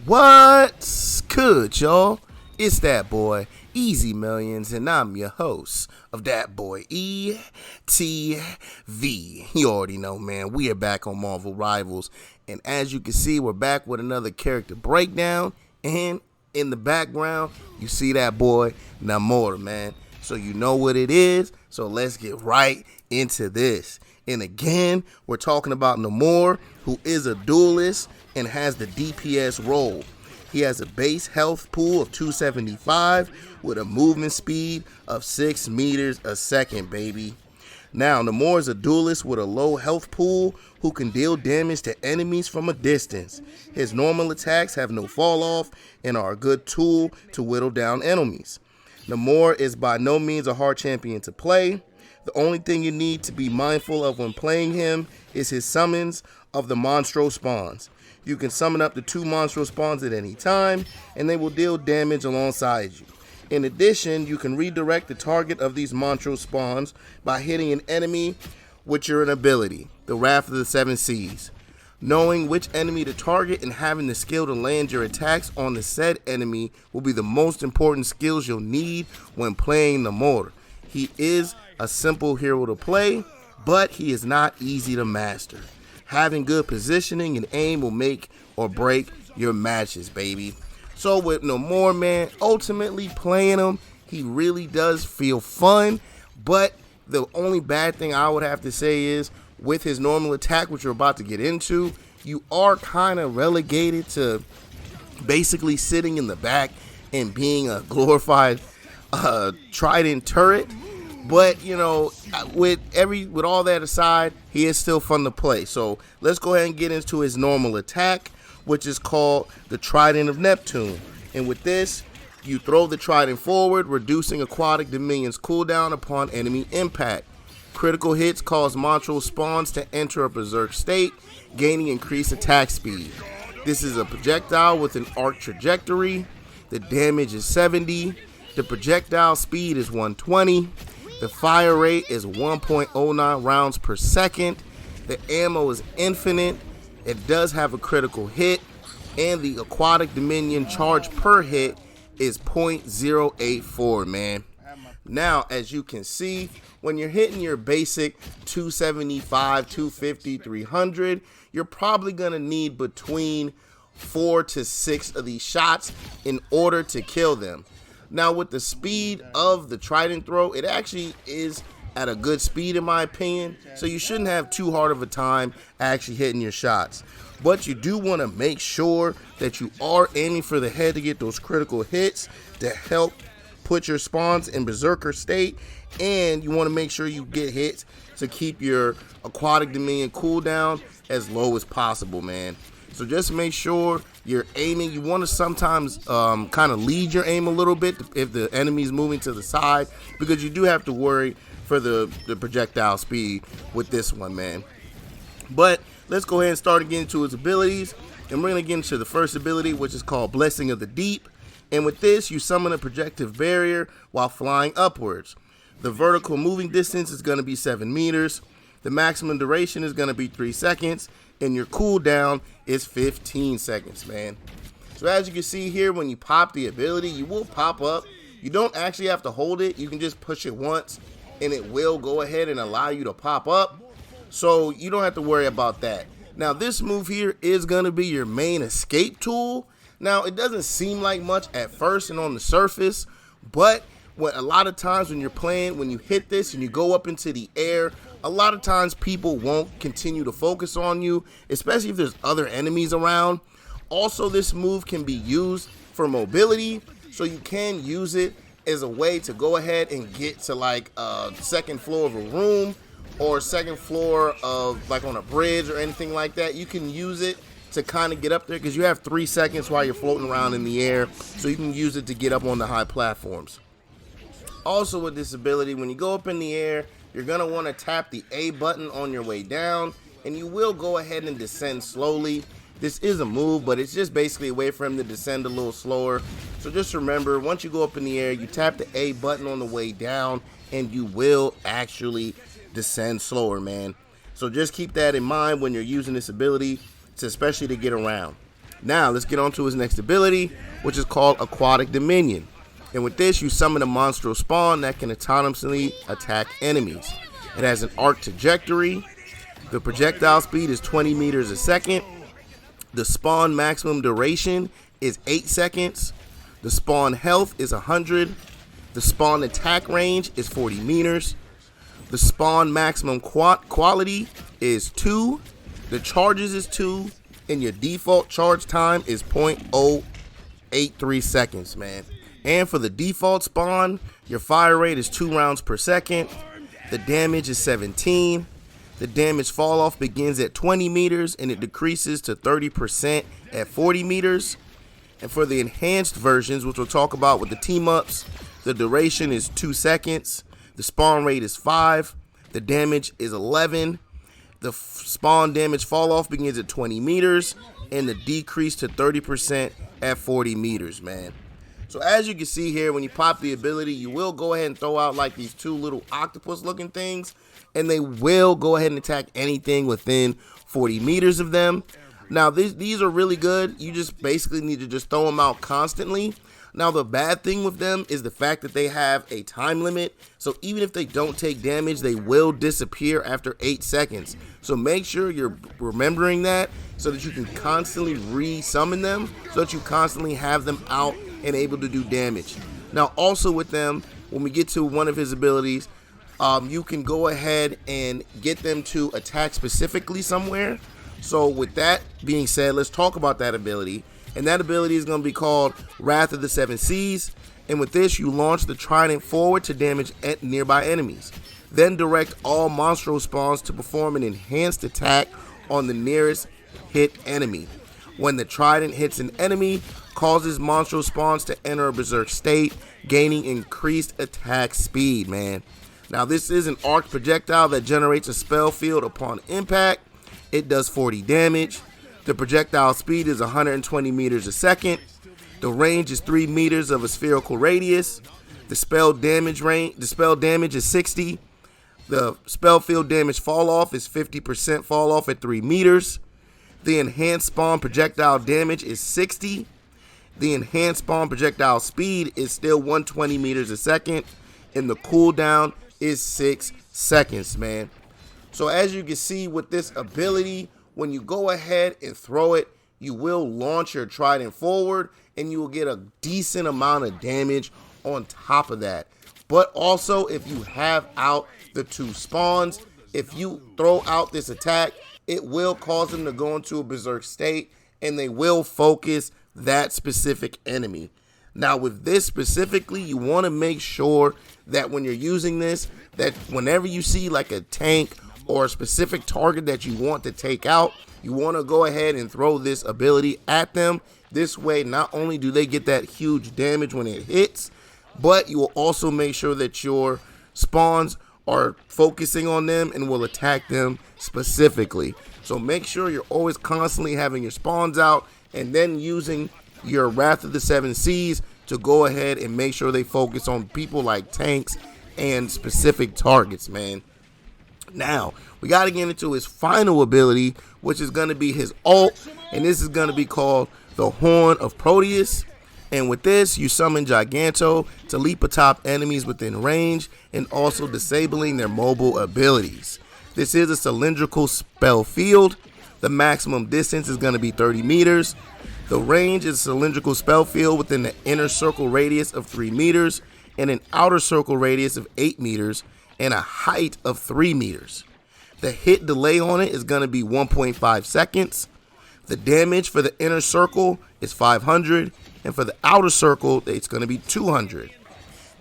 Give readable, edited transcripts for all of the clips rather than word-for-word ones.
What's good, y'all? It's that boy, Easy Millions, and I'm your host of That Boy ETV. You already know, man, we are back on Marvel Rivals, and as you can see, we're back with another character breakdown, and in the background, you see that boy, Namor, man. So you know what it is, so let's get right into this. And again, we're talking about Namor, who is a duelist and has the DPS role. He has a base health pool of 275 with a movement speed of 6 meters a second, baby. Now, Namor is a duelist with a low health pool who can deal damage to enemies from a distance. His normal attacks have no fall off and are a good tool to whittle down enemies. Namor is by no means a hard champion to play. The only thing you need to be mindful of when playing him is his summons of the Monstro spawns. You can summon up to 2 Monstro spawns at any time, and they will deal damage alongside you. In addition, you can redirect the target of these Monstro spawns by hitting an enemy with your ability, the Wrath of the Seven Seas. Knowing which enemy to target and having the skill to land your attacks on the said enemy will be the most important skills you'll need when playing Namor. He is a simple hero to play, but he is not easy to master. Having good positioning and aim will make or break your matches, baby. So with Namor, man, ultimately playing him, he really does feel fun, but the only bad thing I would have to say is with his normal attack, which we're about to get into, you are kind of relegated to basically sitting in the back and being a glorified Trident turret. But, you know, with all that aside, he is still fun to play. So let's go ahead and get into his normal attack, which is called the Trident of Neptune. And with this, you throw the Trident forward, reducing Aquatic Dominion's cooldown upon enemy impact. Critical hits cause Monstro spawns to enter a berserk state, gaining increased attack speed. This is a projectile with an arc trajectory. The damage is 70. The projectile speed is 120. The fire rate is 1.09 rounds per second. The ammo is infinite. It does have a critical hit. And the Aquatic Dominion charge per hit is 0.084, man. Now, as you can see, when you're hitting your basic 275, 250, 300, you're probably going to need between 4 to 6 of these shots in order to kill them. Now, with the speed of the Trident throw, it actually is at a good speed in my opinion, so you shouldn't have too hard of a time actually hitting your shots. But you do want to make sure that you are aiming for the head to get those critical hits to help put your spawns in berserker state, and you want to make sure you get hits to keep your Aquatic Dominion cooldown as low as possible, man. So just make sure you're aiming. You want to sometimes kind of lead your aim a little bit if the enemy's moving to the side, because you do have to worry for the projectile speed with this one, man. But let's go ahead and start getting into his abilities. And we're going to get into the first ability, which is called Blessing of the Deep. And with this, you summon a projective barrier while flying upwards. The vertical moving distance is going to be 7 meters. The maximum duration is going to be 3 seconds. And your cooldown is 15 seconds, man. So as you can see here, when you pop the ability, you will pop up. You don't actually have to hold it. You can just push it once, and it will go ahead and allow you to pop up. So you don't have to worry about that. Now, this move here is going to be your main escape tool. Now, it doesn't seem like much at first and on the surface, but a lot of times when you're playing, when you hit this and you go up into the air, a lot of times people won't continue to focus on you, especially if there's other enemies around. Also, this move can be used for mobility, so you can use it as a way to go ahead and get to like a second floor of a room or second floor of like on a bridge or anything like that. You can use it to kind of get up there because you have 3 seconds while you're floating around in the air, so you can use it to get up on the high platforms. Also with this ability, when you go up in the air, you're going to want to tap the A button on your way down, and you will go ahead and descend slowly. This is a move, but it's just basically a way for him to descend a little slower. So just remember, once you go up in the air, you tap the A button on the way down, and you will actually descend slower, man. So just keep that in mind when you're using this ability, especially to get around. Now, let's get on to his next ability, which is called Aquatic Dominion. And with this, you summon a monstral spawn that can autonomously attack enemies. It has an arc trajectory. The projectile speed is 20 meters a second. The spawn maximum duration is 8 seconds. The spawn health is 100. The spawn attack range is 40 meters. The spawn maximum quality is 2. The charges is 2. And your default charge time is 0.083 seconds, man. And for the default spawn, your fire rate is 2 rounds per second. The damage is 17. The damage fall off begins at 20 meters and it decreases to 30% at 40 meters. And for the enhanced versions, which we'll talk about with the team ups, the duration is 2 seconds. The spawn rate is 5. The damage is 11. The spawn damage fall off begins at 20 meters and the decrease to 30% at 40 meters, man. So as you can see here, when you pop the ability, you will go ahead and throw out like these 2 little octopus looking things, and they will go ahead and attack anything within 40 meters of them. Now, these are really good. You just basically need to just throw them out constantly. Now, the bad thing with them is the fact that they have a time limit. So even if they don't take damage, they will disappear after 8 seconds. So make sure you're remembering that so that you can constantly re-summon them, so that you constantly have them out and able to do damage. Now, also with them, when we get to one of his abilities, you can go ahead and get them to attack specifically somewhere. So with that being said, let's talk about that ability. And that ability is going to be called Wrath of the Seven Seas. And with this, you launch the Trident forward to damage nearby enemies. Then direct all monstral spawns to perform an enhanced attack on the nearest hit enemy. When the Trident hits an enemy, causes monstral spawns to enter a berserk state, gaining increased attack speed, man. Now, this is an arc projectile that generates a spell field upon impact. It does 40 damage. The projectile speed is 120 meters a second. The range is 3 meters of a spherical radius. The spell damage is 60. The spell field damage fall off is 50% fall off at 3 meters. The enhanced spawn projectile damage is 60. The enhanced spawn projectile speed is still 120 meters a second. And the cooldown is 6 seconds, man. So as you can see with this ability, when you go ahead and throw it, you will launch your Trident forward and you will get a decent amount of damage on top of that. But also, if you have out the 2 spawns, if you throw out this attack, it will cause them to go into a berserk state and they will focus that specific enemy. Now, with this specifically, you want to make sure that when you're using this, that whenever you see like a tank or a specific target that you want to take out, you want to go ahead and throw this ability at them. This way, not only do they get that huge damage when it hits, but you will also make sure that your spawns are focusing on them and will attack them specifically. So make sure you're always constantly having your spawns out and then using your Wrath of the Seven Seas to go ahead and make sure they focus on people like tanks and specific targets, man. Now, we got to get into his final ability, which is going to be his ult, and this is going to be called the Horn of Proteus. And with this, you summon Giganto to leap atop enemies within range and also disabling their mobile abilities. This is a cylindrical spell field. The maximum distance is going to be 30 meters. The range is a cylindrical spell field within the inner circle radius of 3 meters and an outer circle radius of 8 meters and a height of 3 meters. The hit delay on it is going to be 1.5 seconds. The damage for the inner circle is 500, and for the outer circle, it's going to be 200.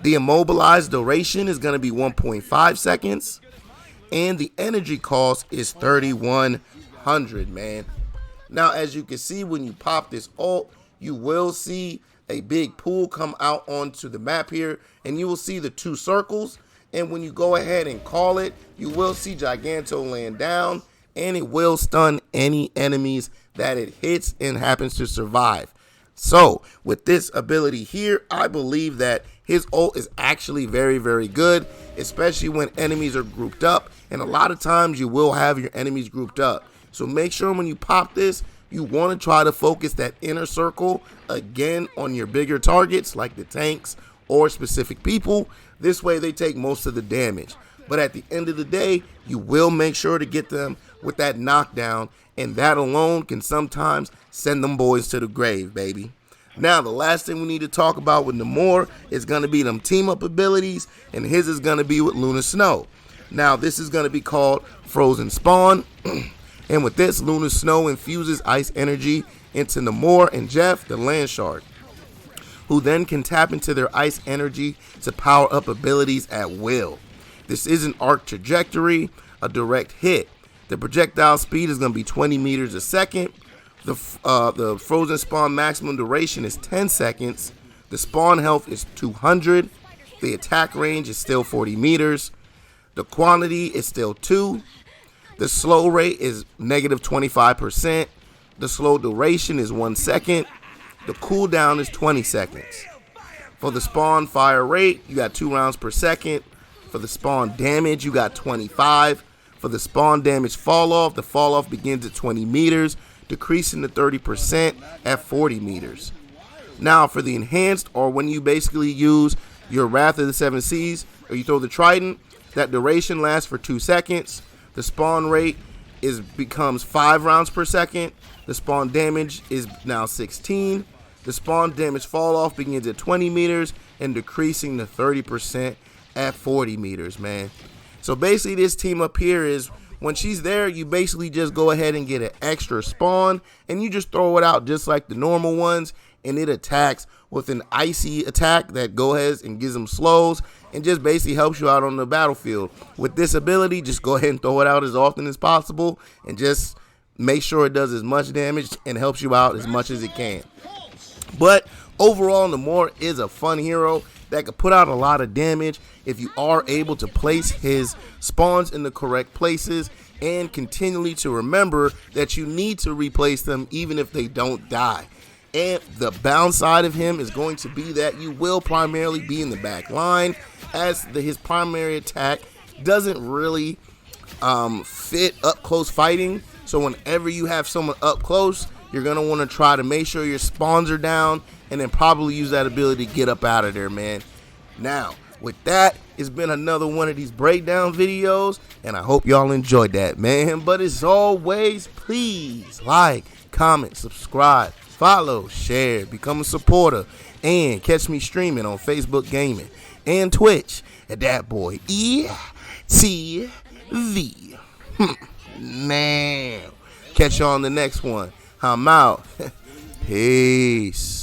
The immobilized duration is going to be 1.5 seconds, and the energy cost is 3,100, man. Now, as you can see, when you pop this ult, you will see a big pool come out onto the map here, and you will see the 2 circles. And when you go ahead and call it, you will see Giganto land down, and it will stun any enemies that it hits and happens to survive. So with this ability here, I believe that his ult is actually very, very good, especially when enemies are grouped up. And a lot of times you will have your enemies grouped up. So make sure when you pop this, You want to try to focus that inner circle again on your bigger targets like the tanks or specific people. This way they take most of the damage. But at the end of the day, you will make sure to get them with that knockdown, and that alone can sometimes send them boys to the grave, baby. Now, the last thing we need to talk about with Namor is going to be them team-up abilities, and his is going to be with Luna Snow. Now, this is going to be called Frozen Spawn, and with this, Luna Snow infuses ice energy into Namor and Jeff, the Land Shark, who then can tap into their ice energy to power up abilities at will. This isn't arc trajectory, a direct hit. The projectile speed is going to be 20 meters a second. The Frozen Spawn maximum duration is 10 seconds. The spawn health is 200. The attack range is still 40 meters. The quantity is still 2. The slow rate is negative 25%. The slow duration is 1 second. The cooldown is 20 seconds. For the spawn fire rate, you got 2 rounds per second. For the spawn damage, you got 25. For the spawn damage fall off, the fall off begins at 20 meters, decreasing to 30% at 40 meters. Now, for the enhanced, or when you basically use your Wrath of the Seven Seas, or you throw the Trident, that duration lasts for 2 seconds. The spawn rate becomes 5 rounds per second. The spawn damage is now 16. The spawn damage fall off begins at 20 meters and decreasing to 30% at 40 meters, man. So basically this team up here is when she's there, you basically just go ahead and get an extra spawn and you just throw it out just like the normal ones, and it attacks with an icy attack that go ahead and gives them slows and just basically helps you out on the battlefield. With this ability, just go ahead and throw it out as often as possible and just make sure it does as much damage and helps you out as much as it can. But overall, Namor is a fun hero that could put out a lot of damage if you are able to place his spawns in the correct places and continually to remember that you need to replace them even if they don't die. And the downside of him is going to be that you will primarily be in the back line, as his primary attack doesn't really fit up close fighting. So whenever you have someone up close, you're going to want to try to make sure your spawns are down and then probably use that ability to get up out of there, man. Now, with that, it's been another one of these breakdown videos, and I hope y'all enjoyed that, man. But as always, please like, comment, subscribe, follow, share, become a supporter, and catch me streaming on Facebook Gaming and Twitch at ThatBoyETV. Now, catch y'all on the next one. I'm out. Peace.